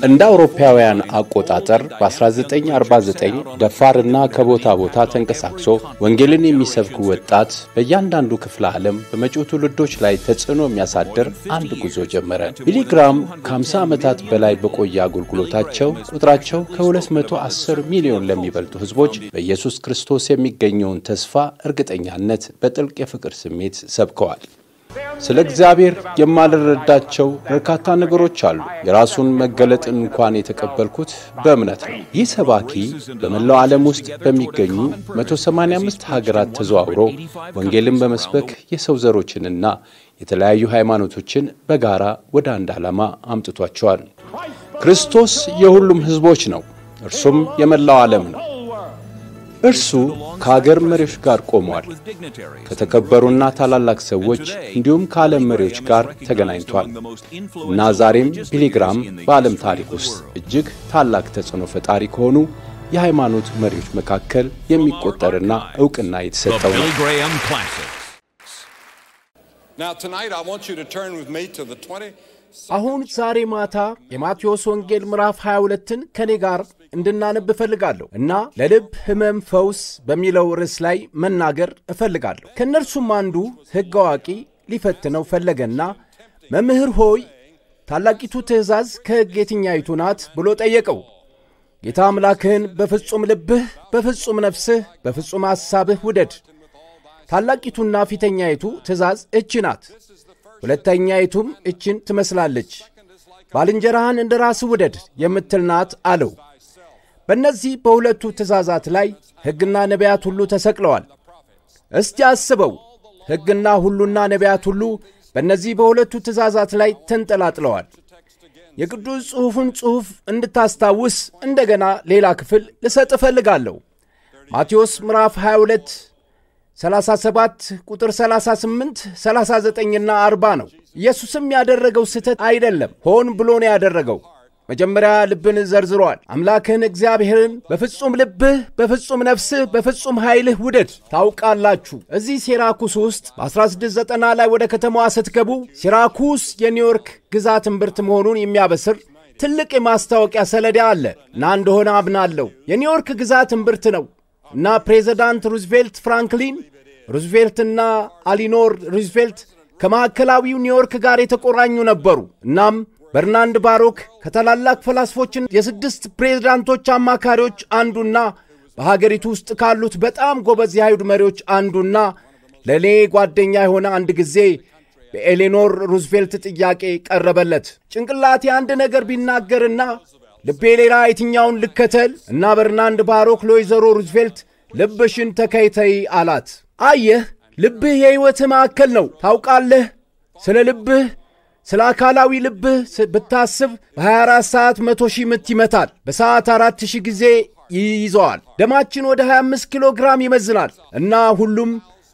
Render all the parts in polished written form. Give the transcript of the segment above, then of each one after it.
እንደ አውሮፓውያን አቆጣጠር በ1949 ደፋርና ከቦታ ቦታ ተንቀሳቅሶ ወንጌልን የሚሰብክ ወጣት በእያንዳንዱ ክፍለ ዓለም በመጪው ትውልዶች ላይ ተጽዕኖ የሚያሳድር አንድ ጉዞ ጀመረ። ቢሊ ግራም ከ50 ዓመታት በላይ በቆየ አገልግሎታቸው ቁጥራቸው ከ210 ሚሊዮን ለሚበልጡ ህዝቦች በኢየሱስ ክርስቶስ የሚገኘውን ተስፋ እርግጠኛነት በጥልቅ የፍቅር ስሜት ሰብከዋል። ስለ እግዚአብሔር የማልረዳቸው በርካታ ነገሮች አሉ። የራሱን መገለጥ እንኳን የተቀበልኩት በእምነት ነው። ይህ ሰባኪ በመላው ዓለም ውስጥ በሚገኙ 185 ሀገራት ተዘዋውሮ ወንጌልን በመስበክ የሰው ዘሮችንና የተለያዩ ሃይማኖቶችን በጋራ ወደ አንድ ዓላማ አምጥቷቸዋል። ክርስቶስ የሁሉም ህዝቦች ነው። እርሱም የመላው ዓለም ነው። እርሱ ከሀገር መሪዎች ጋር ቆሟል። ከተከበሩና ታላላቅ ሰዎች እንዲሁም ከዓለም መሪዎች ጋር ተገናኝቷል። እና ዛሬም ቢሊ ግራም በዓለም ታሪክ ውስጥ እጅግ ታላቅ ተጽዕኖ ፈጣሪ ከሆኑ የሃይማኖት መሪዎች መካከል የሚቆጠርና ዕውቅና የተሰጠው ነው። አሁን ዛሬ ማታ የማቴዎስ ወንጌል ምዕራፍ 22ን ከኔ ጋር እንድናነብ እፈልጋለሁ እና ለልብ ህመም ፈውስ በሚለው ርዕስ ላይ መናገር እፈልጋለሁ። ከነርሱም አንዱ ሕግ አዋቂ ሊፈትነው ፈለገና መምህር ሆይ ታላቂቱ ትእዛዝ ከሕግ የትኛይቱ ናት ብሎ ጠየቀው። ጌታ አምላክህን በፍጹም ልብህ፣ በፍጹም ነፍስህ፣ በፍጹም ሐሳብህ ውደድ። ታላቂቱና ፊተኛይቱ ትእዛዝ እቺ ናት። ሁለተኛይቱም እችን ትመስላለች፣ ባልንጀራህን እንደ ራስህ ውደድ የምትል ናት አለው። በእነዚህ በሁለቱ ትእዛዛት ላይ ሕግና ነቢያት ሁሉ ተሰቅለዋል። እስቲ አስበው፣ ሕግና ሁሉና ነቢያት ሁሉ በእነዚህ በሁለቱ ትእዛዛት ላይ ተንጠላጥለዋል። የቅዱስ ጽሑፍን ጽሑፍ እንድታስታውስ እንደገና ሌላ ክፍል ልሰጥ እፈልጋለሁ። ማቴዎስ ምዕራፍ 22 37 ቁጥር 38 39ና 40 ነው። ኢየሱስም ያደረገው ስህተት አይደለም፣ ሆን ብሎ ነው ያደረገው። መጀመሪያ ልብን ዘርዝሯል። አምላክህን እግዚአብሔርን በፍጹም ልብህ፣ በፍጹም ነፍስህ፣ በፍጹም ኃይልህ ውደድ። ታውቃላችሁ እዚህ ሲራኩስ ውስጥ በ1690 ላይ ወደ ከተማዋ ስትገቡ ሲራኩስ የኒውዮርክ ግዛት እምብርት መሆኑን የሚያበስር ትልቅ የማስታወቂያ ሰሌዳ አለ እና እንደሆነ አምናለሁ የኒውዮርክ ግዛት እምብርት ነው እና ፕሬዚዳንት ሩዝቬልት ፍራንክሊን ሩዝቬልትና አሊኖር ሩዝቬልት ከማዕከላዊው ኒውዮርክ ጋር የተቆራኙ ነበሩ። እናም በርናንድ ባሮክ ከታላላቅ ፈላስፎችን የስድስት ፕሬዝዳንቶች አማካሪዎች አንዱና በሀገሪቱ ውስጥ ካሉት በጣም ጎበዝ የአይሁድ መሪዎች አንዱና ለኔ ጓደኛ የሆነ አንድ ጊዜ በኤሌኖር ሩዝቬልት ጥያቄ ቀረበለት። ጭንቅላቴ አንድ ነገር ቢናገርና ልቤ ሌላ የትኛውን ልከተል? እና በርናንድ ባሮክ ለወይዘሮ ሩዝቬልት ልብሽን ተከይተይ አላት። አየህ፣ ልብህ የሕይወትህ ማዕከል ነው። ታውቃለህ፣ ስለ ልብህ፣ ስለ አካላዊ ልብህ ብታስብ በ24 ሰዓት 100,000 ምት ይመታል። በሰዓት 4,000 ጊዜ ይይዘዋል። ደማችን ወደ 25 ኪሎ ግራም ይመዝናል እና ሁሉም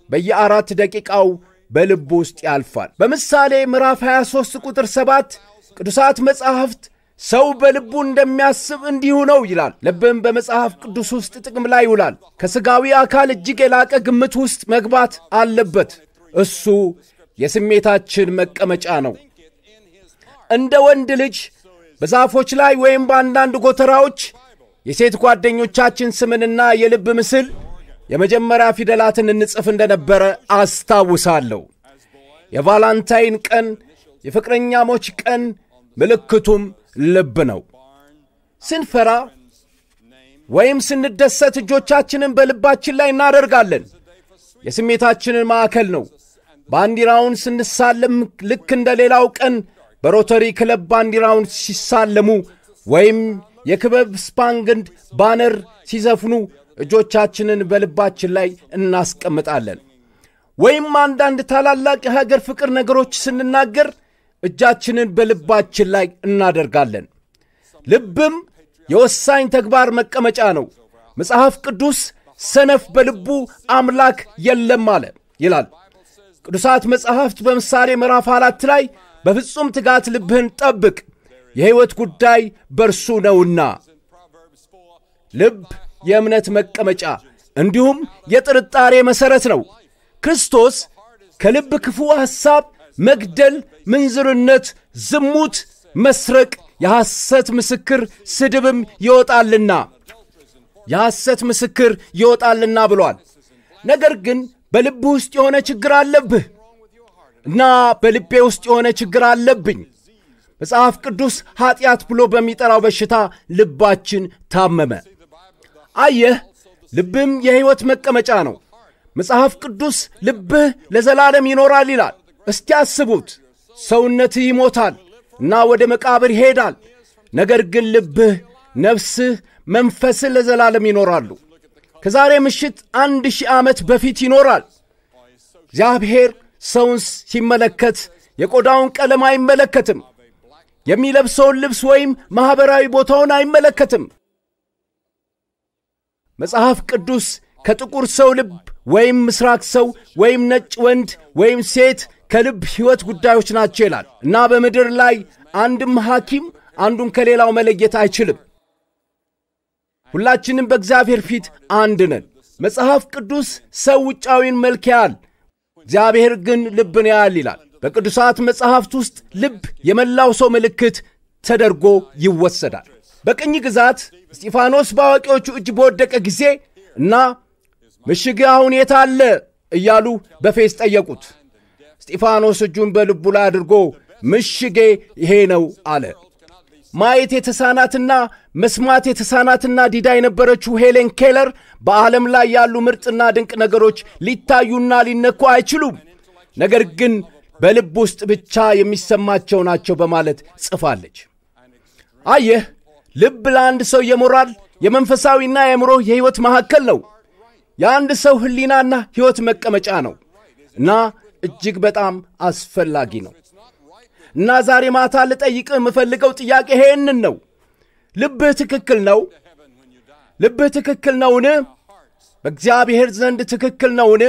በየ4 ደቂቃው በልብ ውስጥ ያልፋል። በምሳሌ ምዕራፍ 23 ቁጥር 7 ቅዱሳት መጻሕፍት ሰው በልቡ እንደሚያስብ እንዲሁ ነው ይላል። ልብም በመጽሐፍ ቅዱስ ውስጥ ጥቅም ላይ ይውላል። ከሥጋዊ አካል እጅግ የላቀ ግምት ውስጥ መግባት አለበት። እሱ የስሜታችን መቀመጫ ነው። እንደ ወንድ ልጅ በዛፎች ላይ ወይም በአንዳንድ ጎተራዎች የሴት ጓደኞቻችን ስምንና የልብ ምስል የመጀመሪያ ፊደላትን እንጽፍ እንደነበረ አስታውሳለሁ። የቫላንታይን ቀን፣ የፍቅረኛሞች ቀን ምልክቱም ልብ ነው። ስንፈራ ወይም ስንደሰት እጆቻችንን በልባችን ላይ እናደርጋለን። የስሜታችንን ማዕከል ነው። ባንዲራውን ስንሳለም ልክ እንደ ሌላው ቀን በሮተሪ ክለብ ባንዲራውን ሲሳለሙ ወይም የክበብ ስፓንግድ ባነር ሲዘፍኑ እጆቻችንን በልባችን ላይ እናስቀምጣለን። ወይም አንዳንድ ታላላቅ የሀገር ፍቅር ነገሮች ስንናገር እጃችንን በልባችን ላይ እናደርጋለን። ልብም የወሳኝ ተግባር መቀመጫ ነው። መጽሐፍ ቅዱስ ሰነፍ በልቡ አምላክ የለም አለ ይላል። ቅዱሳት መጽሐፍት በምሳሌ ምዕራፍ 4 ላይ በፍጹም ትጋት ልብህን ጠብቅ፣ የሕይወት ጉዳይ በርሱ ነውና። ልብ የእምነት መቀመጫ እንዲሁም የጥርጣሬ መሠረት ነው። ክርስቶስ ከልብ ክፉ ሐሳብ፣ መግደል፣ ምንዝርነት፣ ዝሙት፣ መስረቅ የሐሰት ምስክር ስድብም ይወጣልና የሐሰት ምስክር ይወጣልና ብሏል። ነገር ግን በልብህ ውስጥ የሆነ ችግር አለብህ እና በልቤ ውስጥ የሆነ ችግር አለብኝ። መጽሐፍ ቅዱስ ኃጢአት ብሎ በሚጠራው በሽታ ልባችን ታመመ። አየህ፣ ልብም የሕይወት መቀመጫ ነው። መጽሐፍ ቅዱስ ልብህ ለዘላለም ይኖራል ይላል። እስቲ አስቡት፣ ሰውነትህ ይሞታል እና ወደ መቃብር ይሄዳል። ነገር ግን ልብህ፣ ነፍስህ፣ መንፈስህ ለዘላለም ይኖራሉ። ከዛሬ ምሽት 1000 ዓመት በፊት ይኖራል። እግዚአብሔር ሰውን ሲመለከት የቆዳውን ቀለም አይመለከትም። የሚለብሰውን ልብስ ወይም ማኅበራዊ ቦታውን አይመለከትም። መጽሐፍ ቅዱስ ከጥቁር ሰው ልብ ወይም ምስራቅ ሰው ወይም ነጭ ወንድ ወይም ሴት ከልብ ሕይወት ጉዳዮች ናቸው ይላል እና በምድር ላይ አንድም ሐኪም አንዱን ከሌላው መለየት አይችልም። ሁላችንም በእግዚአብሔር ፊት አንድ ነን። መጽሐፍ ቅዱስ ሰው ውጫዊን መልክ ያያል፣ እግዚአብሔር ግን ልብን ያያል ይላል። በቅዱሳት መጽሐፍት ውስጥ ልብ የመላው ሰው ምልክት ተደርጎ ይወሰዳል። በቅኝ ግዛት እስጢፋኖስ በአዋቂዎቹ እጅ በወደቀ ጊዜ እና ምሽግህ አሁን የት አለ እያሉ በፌዝ ጠየቁት። እስጢፋኖስ እጁን በልቡ ላይ አድርጎ ምሽጌ ይሄ ነው አለ። ማየት የተሳናትና መስማት የተሳናትና ዲዳ የነበረችው ሄሌን ኬለር በዓለም ላይ ያሉ ምርጥና ድንቅ ነገሮች ሊታዩና ሊነኩ አይችሉም፣ ነገር ግን በልብ ውስጥ ብቻ የሚሰማቸው ናቸው በማለት ጽፋለች። አየህ፣ ልብ ለአንድ ሰው የሞራል የመንፈሳዊና የአእምሮ የሕይወት ማዕከል ነው። የአንድ ሰው ሕሊናና ሕይወት መቀመጫ ነው እና እጅግ በጣም አስፈላጊ ነው። እና ዛሬ ማታ ልጠይቅህ የምፈልገው ጥያቄ ይሄንን ነው። ልብህ ትክክል ነው? ልብህ ትክክል ነውን? በእግዚአብሔር ዘንድ ትክክል ነውን?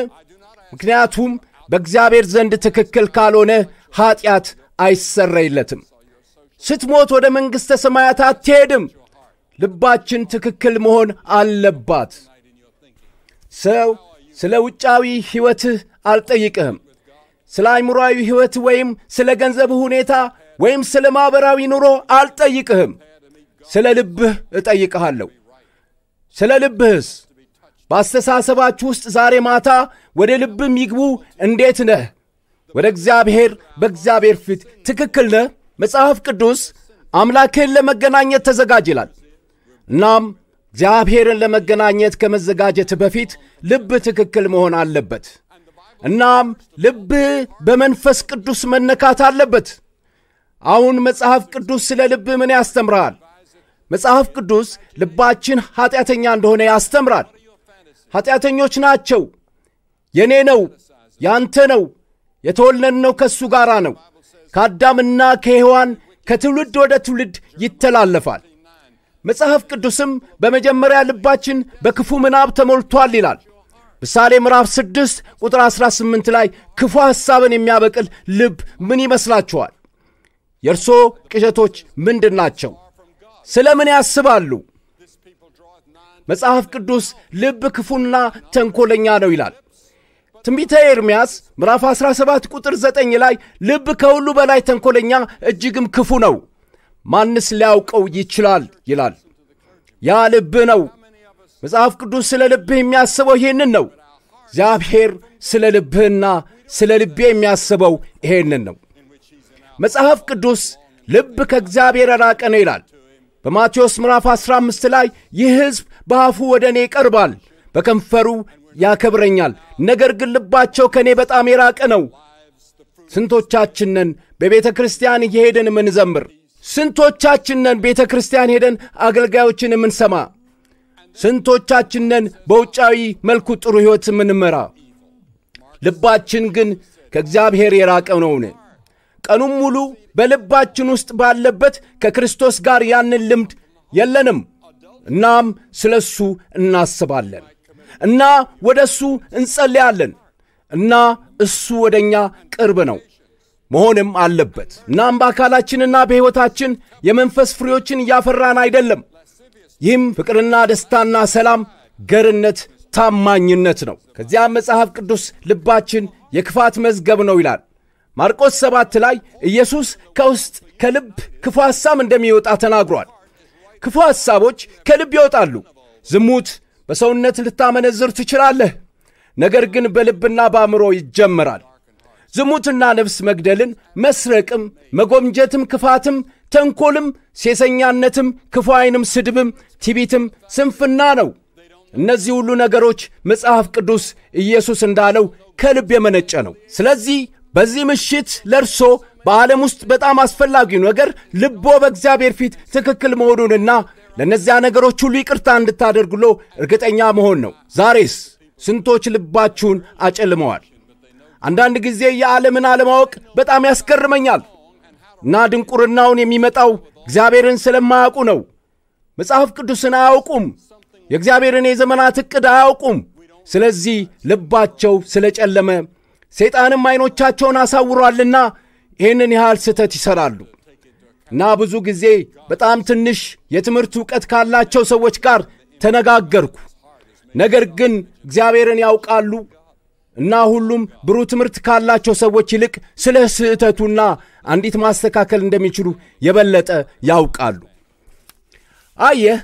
ምክንያቱም በእግዚአብሔር ዘንድ ትክክል ካልሆነ ኀጢአት አይሰረይለትም። ስትሞት ወደ መንግሥተ ሰማያት አትሄድም። ልባችን ትክክል መሆን አለባት። ሰው ስለ ውጫዊ ሕይወትህ አልጠይቅህም። ስለ አእምሮአዊ ሕይወት ወይም ስለ ገንዘብህ ሁኔታ ወይም ስለ ማኅበራዊ ኑሮ አልጠይቅህም። ስለ ልብህ እጠይቅሃለሁ። ስለ ልብህስ? በአስተሳሰባችሁ ውስጥ ዛሬ ማታ ወደ ልብህ የሚግቡ እንዴት ነህ? ወደ እግዚአብሔር በእግዚአብሔር ፊት ትክክል ነህ? መጽሐፍ ቅዱስ አምላክህን ለመገናኘት ተዘጋጅ ይላል። እናም እግዚአብሔርን ለመገናኘት ከመዘጋጀት በፊት ልብህ ትክክል መሆን አለበት። እናም ልብህ በመንፈስ ቅዱስ መነካት አለበት። አሁን መጽሐፍ ቅዱስ ስለ ልብህ ምን ያስተምራል? መጽሐፍ ቅዱስ ልባችን ኀጢአተኛ እንደሆነ ያስተምራል። ኀጢአተኞች ናቸው። የኔ ነው፣ ያንተ ነው፣ የተወለድነው ከእሱ ጋር ነው። ከአዳምና ከሔዋን ከትውልድ ወደ ትውልድ ይተላለፋል። መጽሐፍ ቅዱስም በመጀመሪያ ልባችን በክፉ ምናብ ተሞልቷል ይላል። ምሳሌ ምዕራፍ 6 ቁጥር 18 ላይ ክፉ ሐሳብን የሚያበቅል ልብ ምን ይመስላችኋል? የእርሶ ቅዠቶች ምንድን ናቸው? ስለ ምን ያስባሉ? መጽሐፍ ቅዱስ ልብ ክፉና ተንኰለኛ ነው ይላል። ትንቢተ ኤርምያስ ምዕራፍ 17 ቁጥር 9 ላይ ልብ ከሁሉ በላይ ተንኰለኛ እጅግም ክፉ ነው፣ ማንስ ሊያውቀው ይችላል ይላል። ያ ልብ ነው። መጽሐፍ ቅዱስ ስለ ልብህ የሚያስበው ይሄንን ነው። እግዚአብሔር ስለ ልብህና ስለ ልቤ የሚያስበው ይሄንን ነው። መጽሐፍ ቅዱስ ልብ ከእግዚአብሔር የራቀ ነው ይላል። በማቴዎስ ምዕራፍ 15 ላይ ይህ ሕዝብ በአፉ ወደ እኔ ይቀርባል፣ በከንፈሩ ያከብረኛል፣ ነገር ግን ልባቸው ከእኔ በጣም የራቀ ነው። ስንቶቻችንን በቤተ ክርስቲያን እየሄድን የምንዘምር? ስንቶቻችንን ቤተ ክርስቲያን ሄደን አገልጋዮችን የምንሰማ? ስንቶቻችንን በውጫዊ መልኩ ጥሩ ሕይወት የምንመራ? ልባችን ግን ከእግዚአብሔር የራቀ ነውን? ቀኑም ሙሉ በልባችን ውስጥ ባለበት ከክርስቶስ ጋር ያንን ልምድ የለንም። እናም ስለ እሱ እናስባለን እና ወደ እሱ እንጸልያለን እና እሱ ወደ እኛ ቅርብ ነው መሆንም አለበት። እናም በአካላችንና በሕይወታችን የመንፈስ ፍሬዎችን እያፈራን አይደለም። ይህም ፍቅርና ደስታና ሰላም፣ ገርነት፣ ታማኝነት ነው። ከዚያም መጽሐፍ ቅዱስ ልባችን የክፋት መዝገብ ነው ይላል። ማርቆስ 7 ላይ ኢየሱስ ከውስጥ ከልብ ክፉ ሐሳብ እንደሚወጣ ተናግሯል። ክፉ ሐሳቦች ከልብ ይወጣሉ። ዝሙት በሰውነት ልታመነዝር ትችላለህ፣ ነገር ግን በልብና በአእምሮ ይጀምራል። ዝሙትና ነፍስ መግደልን፣ መስረቅም፣ መጎምጀትም፣ ክፋትም፣ ተንኮልም፣ ሴሰኛነትም፣ ክፉ ዓይንም፣ ስድብም፣ ትዕቢትም ስንፍና ነው። እነዚህ ሁሉ ነገሮች መጽሐፍ ቅዱስ ኢየሱስ እንዳለው ከልብ የመነጨ ነው። ስለዚህ በዚህ ምሽት ለርሶ በዓለም ውስጥ በጣም አስፈላጊው ነገር ልቦ በእግዚአብሔር ፊት ትክክል መሆኑንና ለእነዚያ ነገሮች ሁሉ ይቅርታ እንድታደርጉሎ እርግጠኛ መሆን ነው። ዛሬስ ስንቶች ልባችሁን አጨልመዋል? አንዳንድ ጊዜ የዓለምን አለማወቅ በጣም ያስገርመኛል እና ድንቁርናውን የሚመጣው እግዚአብሔርን ስለማያውቁ ነው። መጽሐፍ ቅዱስን አያውቁም። የእግዚአብሔርን የዘመናት ዕቅድ አያውቁም። ስለዚህ ልባቸው ስለጨለመ ሰይጣንም ዓይኖቻቸውን አሳውሯልና ይህንን ያህል ስህተት ይሠራሉ። እና ብዙ ጊዜ በጣም ትንሽ የትምህርት ዕውቀት ካላቸው ሰዎች ጋር ተነጋገርኩ። ነገር ግን እግዚአብሔርን ያውቃሉ እና ሁሉም ብሩህ ትምህርት ካላቸው ሰዎች ይልቅ ስለ ስህተቱና አንዲት ማስተካከል እንደሚችሉ የበለጠ ያውቃሉ። አየህ፣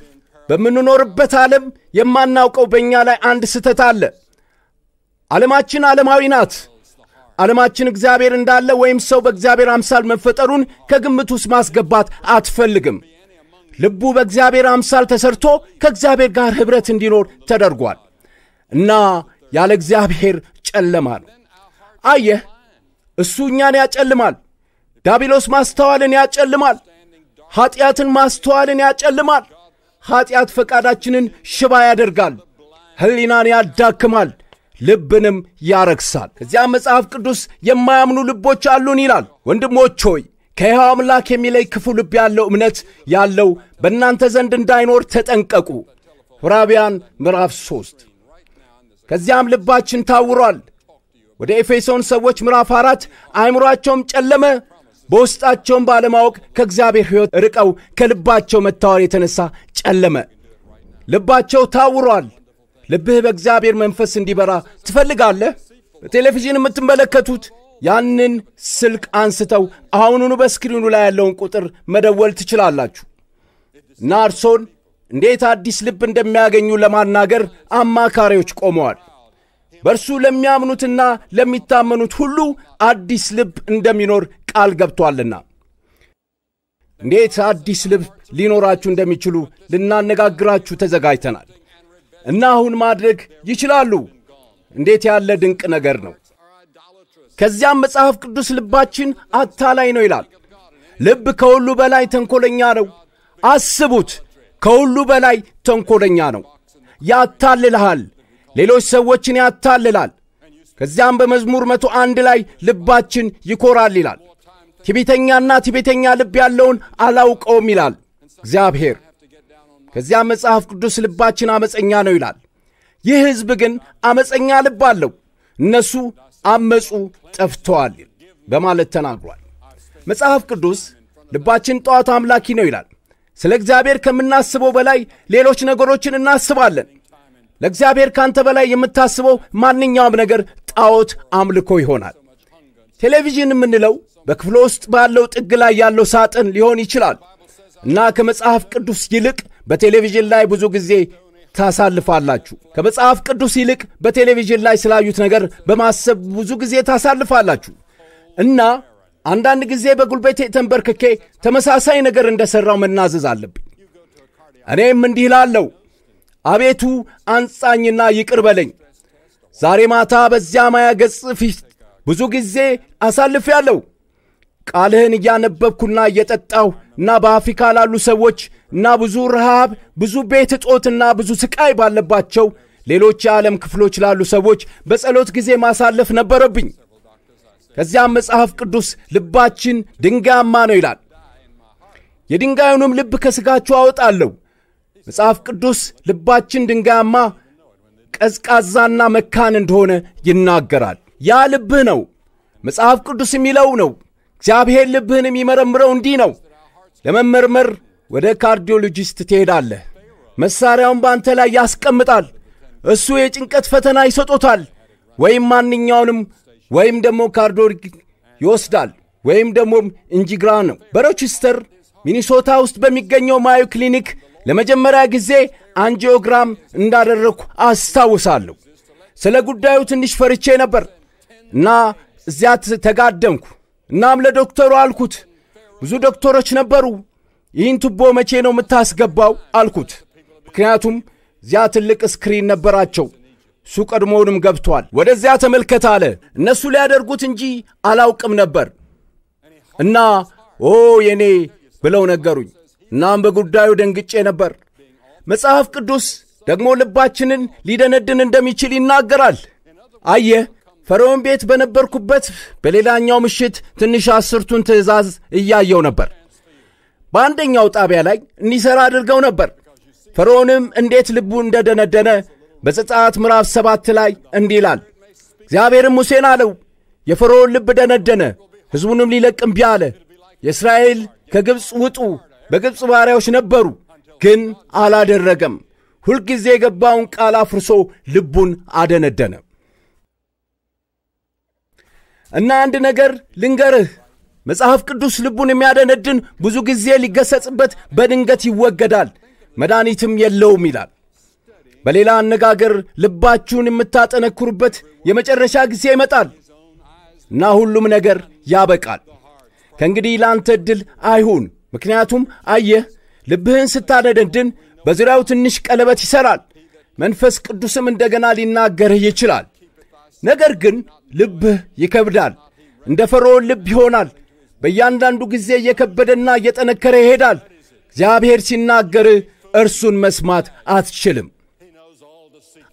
በምንኖርበት ዓለም የማናውቀው በእኛ ላይ አንድ ስህተት አለ። ዓለማችን ዓለማዊ ናት። ዓለማችን እግዚአብሔር እንዳለ ወይም ሰው በእግዚአብሔር አምሳል መፈጠሩን ከግምት ውስጥ ማስገባት አትፈልግም። ልቡ በእግዚአብሔር አምሳል ተሰርቶ ከእግዚአብሔር ጋር ኅብረት እንዲኖር ተደርጓል እና ያለ እግዚአብሔር ጨለማ ነው። አየህ፣ እሱ እኛን ያጨልማል። ዲያብሎስ ማስተዋልን ያጨልማል። ኀጢአትን ማስተዋልን ያጨልማል። ኀጢአት ፈቃዳችንን ሽባ ያደርጋል፣ ሕሊናን ያዳክማል፣ ልብንም ያረክሳል። ከዚያም መጽሐፍ ቅዱስ የማያምኑ ልቦች አሉን ይላል። ወንድሞች ሆይ ከሕያው አምላክ የሚለይ ክፉ ልብ ያለው እምነት ያለው በእናንተ ዘንድ እንዳይኖር ተጠንቀቁ። ዕብራውያን ምዕራፍ 3። ከዚያም ልባችን ታውሯል። ወደ ኤፌሶን ሰዎች ምዕራፍ 4 አእምሮአቸውም ጨለመ፣ በውስጣቸውም ባለማወቅ ከእግዚአብሔር ሕይወት ርቀው ከልባቸው መታወር የተነሣ ጨለመ። ልባቸው ታውሯል። ልብህ በእግዚአብሔር መንፈስ እንዲበራ ትፈልጋለህ? በቴሌቪዥን የምትመለከቱት ያንን ስልክ አንስተው አሁኑኑ በስክሪኑ ላይ ያለውን ቁጥር መደወል ትችላላችሁ እና እርሶን እንዴት አዲስ ልብ እንደሚያገኙ ለማናገር አማካሪዎች ቆመዋል። በእርሱ ለሚያምኑትና ለሚታመኑት ሁሉ አዲስ ልብ እንደሚኖር ቃል ገብቶአልና እንዴት አዲስ ልብ ሊኖራችሁ እንደሚችሉ ልናነጋግራችሁ ተዘጋጅተናል እና አሁን ማድረግ ይችላሉ። እንዴት ያለ ድንቅ ነገር ነው! ከዚያም መጽሐፍ ቅዱስ ልባችን አታላይ ነው ይላል። ልብ ከሁሉ በላይ ተንኮለኛ ነው። አስቡት፣ ከሁሉ በላይ ተንኮለኛ ነው። ያታልልሃል፣ ሌሎች ሰዎችን ያታልላል። ከዚያም በመዝሙር 101 ላይ ልባችን ይኮራል ይላል። ትዕቢተኛና ትዕቢተኛ ልብ ያለውን አላውቀውም ይላል እግዚአብሔር። ከዚያም መጽሐፍ ቅዱስ ልባችን አመፀኛ ነው ይላል። ይህ ሕዝብ ግን አመፀኛ ልብ አለው፣ እነሱ አመፁ ጠፍተዋል በማለት ተናግሯል። መጽሐፍ ቅዱስ ልባችን ጣዖት አምላኪ ነው ይላል። ስለ እግዚአብሔር ከምናስበው በላይ ሌሎች ነገሮችን እናስባለን። ለእግዚአብሔር ካንተ በላይ የምታስበው ማንኛውም ነገር ጣዖት አምልኮ ይሆናል። ቴሌቪዥን የምንለው በክፍሎ ውስጥ ባለው ጥግ ላይ ያለው ሳጥን ሊሆን ይችላል እና ከመጽሐፍ ቅዱስ ይልቅ በቴሌቪዥን ላይ ብዙ ጊዜ ታሳልፋላችሁ። ከመጽሐፍ ቅዱስ ይልቅ በቴሌቪዥን ላይ ስላዩት ነገር በማሰብ ብዙ ጊዜ ታሳልፋላችሁ እና አንዳንድ ጊዜ በጉልበቴ ተንበርክኬ ተመሳሳይ ነገር እንደሠራው መናዘዝ አለብኝ። እኔም እንዲህ እላለሁ፣ አቤቱ አንጻኝና ይቅር በለኝ። ዛሬ ማታ በዚያ ማያ ገጽ ፊት ብዙ ጊዜ አሳልፌአለሁ። ቃልህን እያነበብኩና እየጠጣሁ እና በአፍሪካ ላሉ ሰዎች እና ብዙ ረሃብ፣ ብዙ ቤት እጦትና ብዙ ስቃይ ባለባቸው ሌሎች የዓለም ክፍሎች ላሉ ሰዎች በጸሎት ጊዜ ማሳለፍ ነበረብኝ። ከዚያም መጽሐፍ ቅዱስ ልባችን ድንጋያማ ነው ይላል። የድንጋዩንም ልብ ከሥጋችሁ አወጣለሁ። መጽሐፍ ቅዱስ ልባችን ድንጋያማ፣ ቀዝቃዛና መካን እንደሆነ ይናገራል። ያ ልብህ ነው። መጽሐፍ ቅዱስ የሚለው ነው። እግዚአብሔር ልብህን የሚመረምረው እንዲህ ነው። ለመመርመር ወደ ካርዲዮሎጂስት ትሄዳለህ። መሣሪያውን በአንተ ላይ ያስቀምጣል። እሱ የጭንቀት ፈተና ይሰጦታል ወይም ማንኛውንም ወይም ደግሞ ይወስዳል ወይም ደግሞ ኢንጂግራ ነው። በሮቸስተር ሚኒሶታ ውስጥ በሚገኘው ማዮ ክሊኒክ ለመጀመሪያ ጊዜ አንጂኦግራም እንዳደረግኩ አስታውሳለሁ። ስለ ጉዳዩ ትንሽ ፈርቼ ነበር እና እዚያ ተጋደምኩ። እናም ለዶክተሩ አልኩት፣ ብዙ ዶክተሮች ነበሩ፣ ይህን ቱቦ መቼ ነው የምታስገባው አልኩት። ምክንያቱም እዚያ ትልቅ ስክሪን ነበራቸው። እሱ ቀድሞውንም ገብቷል። ወደዚያ ተመልከት አለ። እነሱ ሊያደርጉት እንጂ አላውቅም ነበር እና የኔ ብለው ነገሩኝ። እናም በጉዳዩ ደንግጬ ነበር። መጽሐፍ ቅዱስ ደግሞ ልባችንን ሊደነድን እንደሚችል ይናገራል። አየህ፣ ፈርዖን ቤት በነበርኩበት በሌላኛው ምሽት ትንሽ 10ቱን ትእዛዝ እያየው ነበር። በአንደኛው ጣቢያ ላይ እንዲሠራ አድርገው ነበር። ፈርዖንም እንዴት ልቡ እንደደነደነ በዘጸአት ምዕራፍ 7 ላይ እንዲህ ይላል። እግዚአብሔርም ሙሴን አለው፣ የፈርዖን ልብ ደነደነ፣ ሕዝቡንም ሊለቅ እምቢ አለ። የእስራኤል ከግብፅ ውጡ፣ በግብፅ ባሪያዎች ነበሩ፣ ግን አላደረገም። ሁልጊዜ የገባውን ቃል አፍርሶ ልቡን አደነደነ። እና አንድ ነገር ልንገርህ፣ መጽሐፍ ቅዱስ ልቡን የሚያደነድን ብዙ ጊዜ ሊገሰጽበት በድንገት ይወገዳል፣ መድኃኒትም የለውም ይላል። በሌላ አነጋገር ልባችሁን የምታጠነክሩበት የመጨረሻ ጊዜ ይመጣል እና ሁሉም ነገር ያበቃል። ከእንግዲህ ለአንተ ዕድል አይሁን። ምክንያቱም አየህ፣ ልብህን ስታደነድን በዙሪያው ትንሽ ቀለበት ይሠራል። መንፈስ ቅዱስም እንደገና ሊናገርህ ይችላል። ነገር ግን ልብህ ይከብዳል፣ እንደ ፈርዖን ልብ ይሆናል። በእያንዳንዱ ጊዜ እየከበደና እየጠነከረ ይሄዳል። እግዚአብሔር ሲናገርህ እርሱን መስማት አትችልም።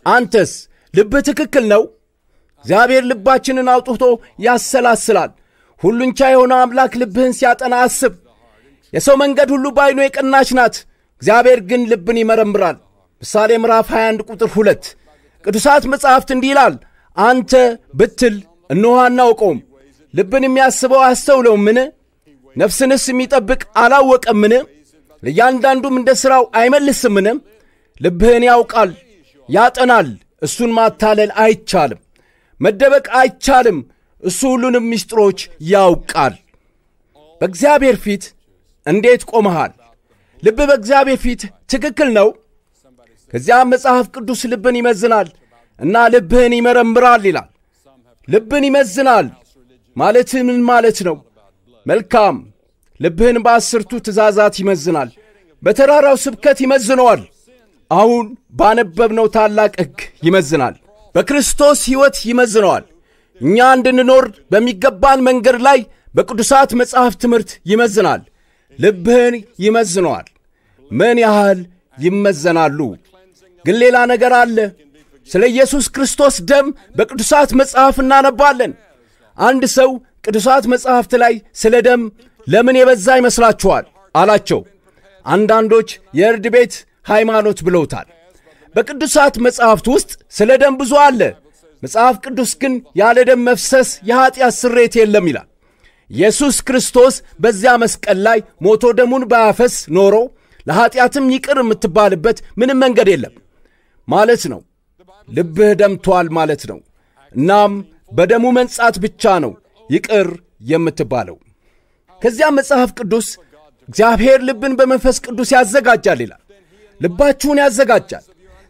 አንተስ ልብህ ትክክል ነው? እግዚአብሔር ልባችንን አውጥቶ ያሰላስላል። ሁሉን ቻይ የሆነው አምላክ ልብህን ሲያጠና አስብ። የሰው መንገድ ሁሉ በዓይኑ የቀናች ናት፣ እግዚአብሔር ግን ልብን ይመረምራል። ምሳሌ ምዕራፍ 21 ቁጥር 2። ቅዱሳት መጻሕፍት እንዲህ ይላል፣ አንተ ብትል እነሆ አናውቀውም፣ ልብን የሚያስበው አስተውለውምን? ነፍስንስ የሚጠብቅ አላወቀምን? ለእያንዳንዱም እንደ ሥራው አይመልስምን? ልብህን ያውቃል፣ ያጠናል። እሱን ማታለል አይቻልም፣ መደበቅ አይቻልም። እሱ ሁሉንም ምስጢሮች ያውቃል። በእግዚአብሔር ፊት እንዴት ቆመሃል? ልብ በእግዚአብሔር ፊት ትክክል ነው? ከዚያም መጽሐፍ ቅዱስ ልብን ይመዝናል እና ልብህን ይመረምራል ይላል። ልብን ይመዝናል ማለት ምን ማለት ነው? መልካም። ልብህን በ10ቱ ትእዛዛት ይመዝናል። በተራራው ስብከት ይመዝነዋል። አሁን ባነበብነው ታላቅ ሕግ ይመዝናል። በክርስቶስ ሕይወት ይመዝነዋል። እኛ እንድንኖር በሚገባን መንገድ ላይ በቅዱሳት መጽሐፍ ትምህርት ይመዝናል። ልብህን ይመዝነዋል። ምን ያህል ይመዘናሉ? ግን ሌላ ነገር አለ። ስለ ኢየሱስ ክርስቶስ ደም በቅዱሳት መጽሐፍ እናነባለን። አንድ ሰው ቅዱሳት መጽሐፍት ላይ ስለ ደም ለምን የበዛ ይመስላችኋል አላቸው። አንዳንዶች የእርድ ቤት ሃይማኖት ብለውታል። በቅዱሳት መጽሐፍት ውስጥ ስለ ደም ብዙ አለ። መጽሐፍ ቅዱስ ግን ያለ ደም መፍሰስ የኀጢአት ስርየት የለም ይላል። ኢየሱስ ክርስቶስ በዚያ መስቀል ላይ ሞቶ ደሙን ባያፈስ ኖሮ ለኀጢአትም ይቅር የምትባልበት ምንም መንገድ የለም ማለት ነው። ልብህ ደምቷል ማለት ነው። እናም በደሙ መንጻት ብቻ ነው ይቅር የምትባለው። ከዚያም መጽሐፍ ቅዱስ እግዚአብሔር ልብን በመንፈስ ቅዱስ ያዘጋጃል ይላል። ልባችሁን ያዘጋጃል።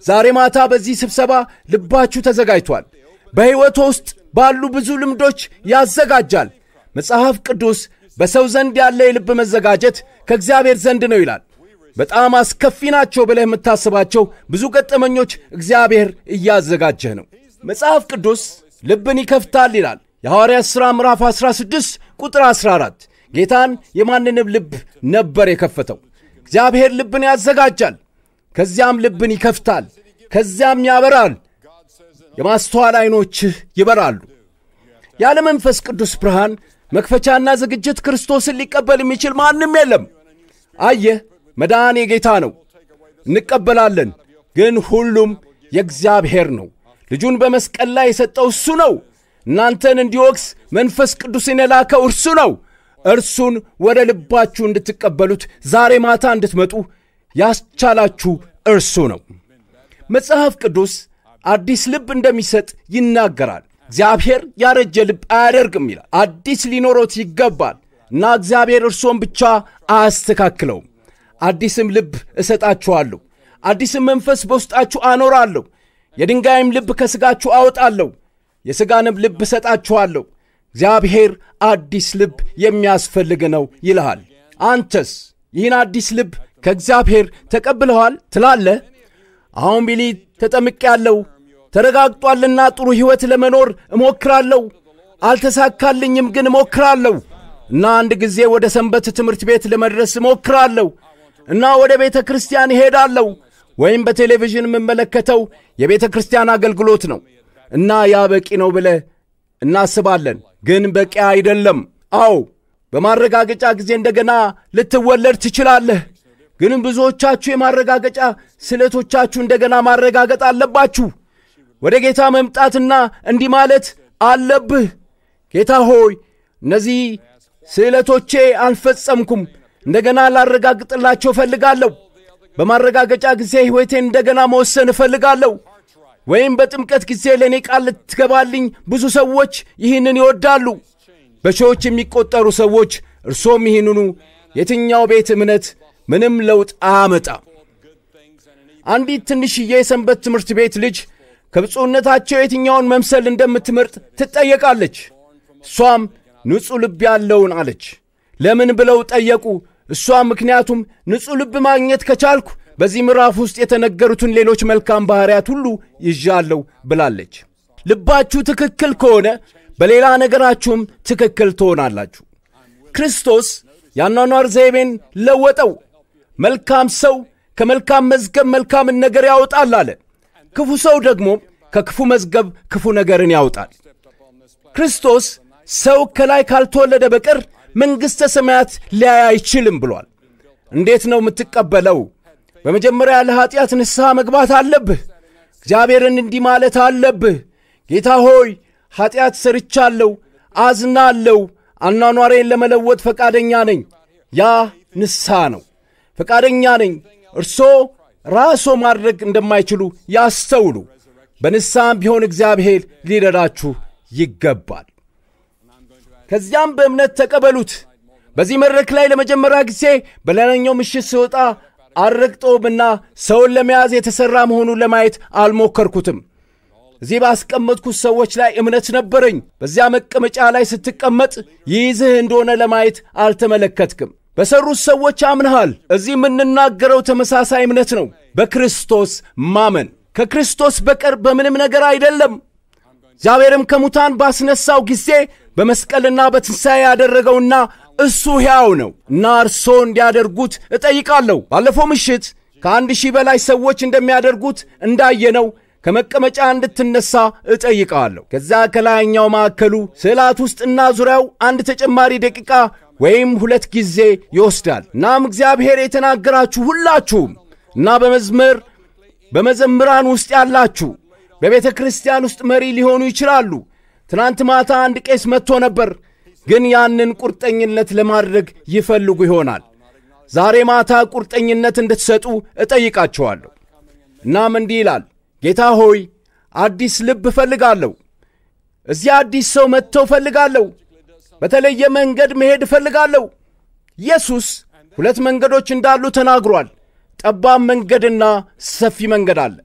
ዛሬ ማታ በዚህ ስብሰባ ልባችሁ ተዘጋጅቷል። በሕይወት ውስጥ ባሉ ብዙ ልምዶች ያዘጋጃል። መጽሐፍ ቅዱስ በሰው ዘንድ ያለ የልብ መዘጋጀት ከእግዚአብሔር ዘንድ ነው ይላል። በጣም አስከፊ ናቸው ብለህ የምታስባቸው ብዙ ገጠመኞች እግዚአብሔር እያዘጋጀህ ነው። መጽሐፍ ቅዱስ ልብን ይከፍታል ይላል። የሐዋርያት ሥራ ምዕራፍ 16 ቁጥር 14 ጌታን የማንንም ልብ ነበር የከፈተው። እግዚአብሔር ልብን ያዘጋጃል፣ ከዚያም ልብን ይከፍታል፣ ከዚያም ያበራል። የማስተዋል ዓይኖችህ ይበራሉ። ያለ መንፈስ ቅዱስ ብርሃን መክፈቻና ዝግጅት ክርስቶስን ሊቀበል የሚችል ማንም የለም። አየህ፣ መዳን የጌታ ነው፣ እንቀበላለን። ግን ሁሉም የእግዚአብሔር ነው። ልጁን በመስቀል ላይ የሰጠው እሱ ነው። እናንተን እንዲወቅስ መንፈስ ቅዱስን የላከው እርሱ ነው። እርሱን ወደ ልባችሁ እንድትቀበሉት ዛሬ ማታ እንድትመጡ ያስቻላችሁ እርሱ ነው። መጽሐፍ ቅዱስ አዲስ ልብ እንደሚሰጥ ይናገራል። እግዚአብሔር ያረጀ ልብ አያደርግም ይላል። አዲስ ሊኖሮት ይገባል እና እግዚአብሔር እርሶን ብቻ አያስተካክለውም። አዲስም ልብ እሰጣችኋለሁ፣ አዲስም መንፈስ በውስጣችሁ አኖራለሁ፣ የድንጋይም ልብ ከሥጋችሁ አወጣለሁ፣ የሥጋንም ልብ እሰጣችኋለሁ። እግዚአብሔር አዲስ ልብ የሚያስፈልግ ነው ይልሃል። አንተስ ይህን አዲስ ልብ ከእግዚአብሔር ተቀብለዋል ትላለህ? አሁን ቢሊ ተጠምቄአለሁ፣ ተረጋግጧልና ጥሩ ሕይወት ለመኖር እሞክራለሁ፣ አልተሳካልኝም ግን እሞክራለሁ እና አንድ ጊዜ ወደ ሰንበት ትምህርት ቤት ለመድረስ እሞክራለሁ እና ወደ ቤተ ክርስቲያን እሄዳለሁ ወይም በቴሌቪዥን የምመለከተው የቤተ ክርስቲያን አገልግሎት ነው እና ያ በቂ ነው ብለህ እናስባለን። ግን በቂ አይደለም። አዎ በማረጋገጫ ጊዜ እንደገና ልትወለድ ትችላለህ። ግን ብዙዎቻችሁ የማረጋገጫ ስለቶቻችሁ እንደገና ማረጋገጥ አለባችሁ። ወደ ጌታ መምጣትና እንዲህ ማለት አለብህ፣ ጌታ ሆይ እነዚህ ስለቶቼ አልፈጸምኩም፣ እንደገና ላረጋግጥላቸው እፈልጋለሁ። በማረጋገጫ ጊዜ ሕይወቴን እንደገና መወሰን እፈልጋለሁ። ወይም በጥምቀት ጊዜ ለእኔ ቃል ልትገባልኝ ብዙ ሰዎች ይህንን ይወዳሉ። በሺዎች የሚቆጠሩ ሰዎች እርሶም ይህንኑ። የትኛው ቤት እምነት ምንም ለውጥ አያመጣም። አንዲት ትንሽዬ የሰንበት ትምህርት ቤት ልጅ ከብፁዕነታቸው የትኛውን መምሰል እንደምትመርጥ ትጠየቃለች። እሷም ንጹሕ ልብ ያለውን አለች። ለምን ብለው ጠየቁ። እሷም ምክንያቱም ንጹሕ ልብ ማግኘት ከቻልኩ በዚህ ምዕራፍ ውስጥ የተነገሩትን ሌሎች መልካም ባሕርያት ሁሉ ይዣለሁ ብላለች። ልባችሁ ትክክል ከሆነ በሌላ ነገራችሁም ትክክል ትሆናላችሁ። ክርስቶስ ያኗኗር ዘይቤን ለወጠው። መልካም ሰው ከመልካም መዝገብ መልካምን ነገር ያወጣል አለ። ክፉ ሰው ደግሞ ከክፉ መዝገብ ክፉ ነገርን ያወጣል። ክርስቶስ ሰው ከላይ ካልተወለደ በቀር መንግሥተ ሰማያት ሊያይ አይችልም ብሏል። እንዴት ነው የምትቀበለው? በመጀመሪያ ለኀጢአት ንስሐ መግባት አለብህ። እግዚአብሔርን እንዲህ ማለት አለብህ፣ ጌታ ሆይ ኀጢአት ሰርቻለሁ፣ አዝናለሁ፣ አኗኗሬን ለመለወጥ ፈቃደኛ ነኝ። ያ ንስሐ ነው። ፈቃደኛ ነኝ። እርሶ ራሶ ማድረግ እንደማይችሉ ያስተውሉ። በንስሐም ቢሆን እግዚአብሔር ሊረዳችሁ ይገባል። ከዚያም በእምነት ተቀበሉት። በዚህ መድረክ ላይ ለመጀመሪያ ጊዜ በሌላኛው ምሽት ስወጣ አልረግጠውምና ሰውን ለመያዝ የተሠራ መሆኑን ለማየት አልሞከርኩትም። እዚህ ባስቀመጥኩት ሰዎች ላይ እምነት ነበረኝ። በዚያ መቀመጫ ላይ ስትቀመጥ ይይዝህ እንደሆነ ለማየት አልተመለከትክም። በሠሩት ሰዎች አምንሃል። እዚህ የምንናገረው ተመሳሳይ እምነት ነው። በክርስቶስ ማመን ከክርስቶስ በቀር በምንም ነገር አይደለም። እግዚአብሔርም ከሙታን ባስነሳው ጊዜ በመስቀልና በትንሣኤ ያደረገውና እሱ ሕያው ነው እና እርሶ እንዲያደርጉት እጠይቃለሁ። ባለፈው ምሽት ከ1000 በላይ ሰዎች እንደሚያደርጉት እንዳየነው ከመቀመጫ እንድትነሳ እጠይቃለሁ። ከዛ ከላይኛው ማዕከሉ ስዕላት ውስጥና ዙሪያው አንድ ተጨማሪ ደቂቃ ወይም 2 ጊዜ ይወስዳል። እናም እግዚአብሔር የተናገራችሁ ሁላችሁም እና በመዘምራን ውስጥ ያላችሁ በቤተ ክርስቲያን ውስጥ መሪ ሊሆኑ ይችላሉ። ትናንት ማታ አንድ ቄስ መጥቶ ነበር፣ ግን ያንን ቁርጠኝነት ለማድረግ ይፈልጉ ይሆናል። ዛሬ ማታ ቁርጠኝነት እንድትሰጡ እጠይቃችኋለሁ። እናም እንዲህ ይላል፣ ጌታ ሆይ አዲስ ልብ እፈልጋለሁ። እዚያ አዲስ ሰው መጥተው እፈልጋለሁ። በተለየ መንገድ መሄድ እፈልጋለሁ። ኢየሱስ 2 መንገዶች እንዳሉ ተናግሯል። ጠባብ መንገድና ሰፊ መንገድ አለ።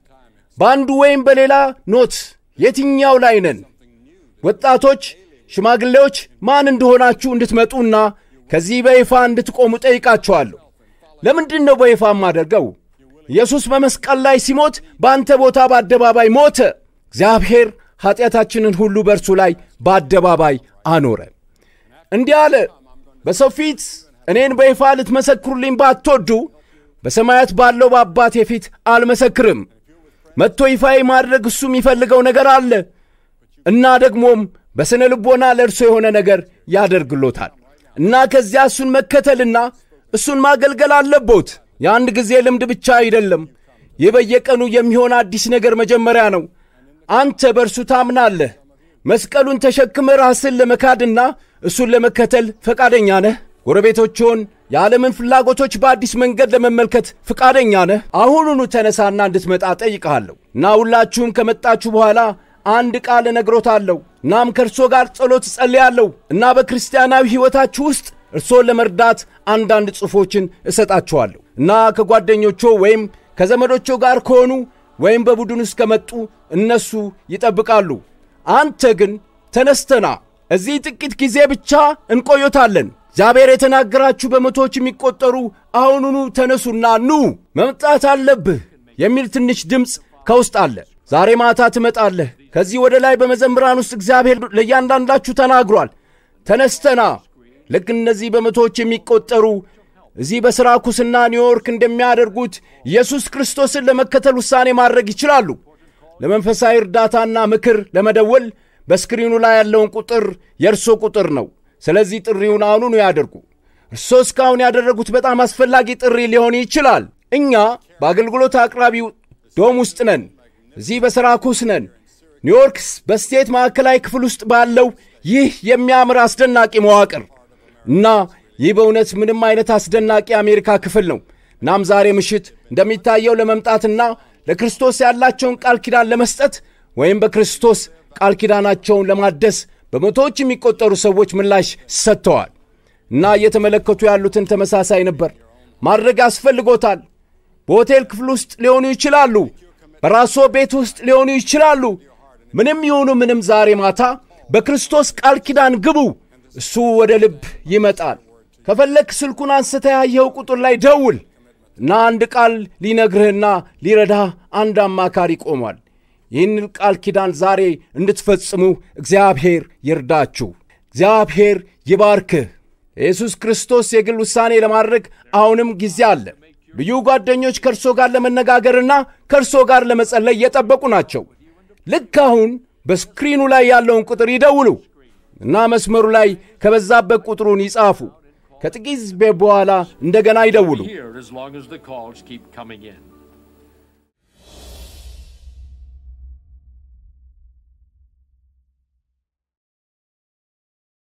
በአንዱ ወይም በሌላ ኖት የትኛው ላይ ነን? ወጣቶች፣ ሽማግሌዎች ማን እንደሆናችሁ እንድትመጡና ከዚህ በይፋ እንድትቆሙ ጠይቃችኋለሁ። ለምንድን ነው በይፋ የማደርገው? ኢየሱስ በመስቀል ላይ ሲሞት በአንተ ቦታ በአደባባይ ሞተ። እግዚአብሔር ኀጢአታችንን ሁሉ በእርሱ ላይ በአደባባይ አኖረ። እንዲህ አለ፣ በሰው ፊት እኔን በይፋ ልትመሰክሩልኝ ባትወዱ በሰማያት ባለው በአባቴ ፊት አልመሰክርም። መጥቶ ይፋ ማድረግ እሱ የሚፈልገው ነገር አለ እና ደግሞም በስነ ልቦና ለእርሱ የሆነ ነገር ያደርግሎታል እና ከዚያ እሱን መከተልና እሱን ማገልገል አለቦት። የአንድ ጊዜ ልምድ ብቻ አይደለም። ይህ በየቀኑ የሚሆን አዲስ ነገር መጀመሪያ ነው። አንተ በእርሱ ታምናለህ። መስቀሉን ተሸክመ ራስን ለመካድና እሱን ለመከተል ፈቃደኛ ነህ? ጎረቤቶችን፣ የዓለምን ፍላጎቶች በአዲስ መንገድ ለመመልከት ፈቃደኛ ነህ? አሁኑኑ ተነሳና እንድትመጣ ጠይቀሃለሁ እና ሁላችሁም ከመጣችሁ በኋላ አንድ ቃል እነግሮታለሁ። እናም ከእርሶ ጋር ጸሎት እጸልያለሁ እና በክርስቲያናዊ ሕይወታችሁ ውስጥ እርሶን ለመርዳት አንዳንድ ጽሑፎችን እሰጣችኋለሁ እና ከጓደኞቹ ወይም ከዘመዶቹ ጋር ከሆኑ ወይም በቡድን ውስጥ ከመጡ እነሱ ይጠብቃሉ። አንተ ግን ተነስተና እዚህ ጥቂት ጊዜ ብቻ እንቆዮታለን። እግዚአብሔር የተናገራችሁ በመቶዎች የሚቆጠሩ አሁኑኑ ተነሱና ኑ መምጣት አለብህ የሚል ትንሽ ድምፅ ከውስጥ አለ። ዛሬ ማታ ትመጣለህ። ከዚህ ወደ ላይ በመዘምራን ውስጥ እግዚአብሔር ለእያንዳንዳችሁ ተናግሯል። ተነስተና ልክ እነዚህ በመቶዎች የሚቆጠሩ እዚህ በስራኩስና ኒውዮርክ እንደሚያደርጉት ኢየሱስ ክርስቶስን ለመከተል ውሳኔ ማድረግ ይችላሉ። ለመንፈሳዊ እርዳታና ምክር ለመደወል በስክሪኑ ላይ ያለውን ቁጥር የእርሶ ቁጥር ነው። ስለዚህ ጥሪውን አሁኑኑ ያደርጉ። እርሶ እስካሁን ያደረጉት በጣም አስፈላጊ ጥሪ ሊሆን ይችላል። እኛ በአገልግሎት አቅራቢው ዶም ውስጥ ነን። እዚህ በስራኩስ ነን። ኒውዮርክ በስቴት ማዕከላዊ ክፍል ውስጥ ባለው ይህ የሚያምር አስደናቂ መዋቅር እና ይህ በእውነት ምንም አይነት አስደናቂ አሜሪካ ክፍል ነው። እናም ዛሬ ምሽት እንደሚታየው ለመምጣትና ለክርስቶስ ያላቸውን ቃል ኪዳን ለመስጠት ወይም በክርስቶስ ቃል ኪዳናቸውን ለማደስ በመቶዎች የሚቆጠሩ ሰዎች ምላሽ ሰጥተዋል እና እየተመለከቱ ያሉትን ተመሳሳይ ነበር ማድረግ ያስፈልጎታል። በሆቴል ክፍል ውስጥ ሊሆኑ ይችላሉ። በራስዎ ቤት ውስጥ ሊሆኑ ይችላሉ። ምንም ይሁኑ ምንም ዛሬ ማታ በክርስቶስ ቃል ኪዳን ግቡ። እሱ ወደ ልብ ይመጣል። ከፈለክ ስልኩን አንስተ ያየው ቁጥር ላይ ደውል እና አንድ ቃል ሊነግርህና ሊረዳህ አንድ አማካሪ ቆሟል። ይህን ቃል ኪዳን ዛሬ እንድትፈጽሙ እግዚአብሔር ይርዳችሁ። እግዚአብሔር ይባርክህ። ኢየሱስ ክርስቶስ የግል ውሳኔ ለማድረግ አሁንም ጊዜ አለ። ልዩ ጓደኞች ከእርሶ ጋር ለመነጋገርና ከእርሶ ጋር ለመጸለይ እየጠበቁ ናቸው። ልክ አሁን በስክሪኑ ላይ ያለውን ቁጥር ይደውሉ እና መስመሩ ላይ ከበዛበት ቁጥሩን ይጻፉ። ከጥቂት በኋላ እንደገና ይደውሉ። Here as long as the calls keep coming in.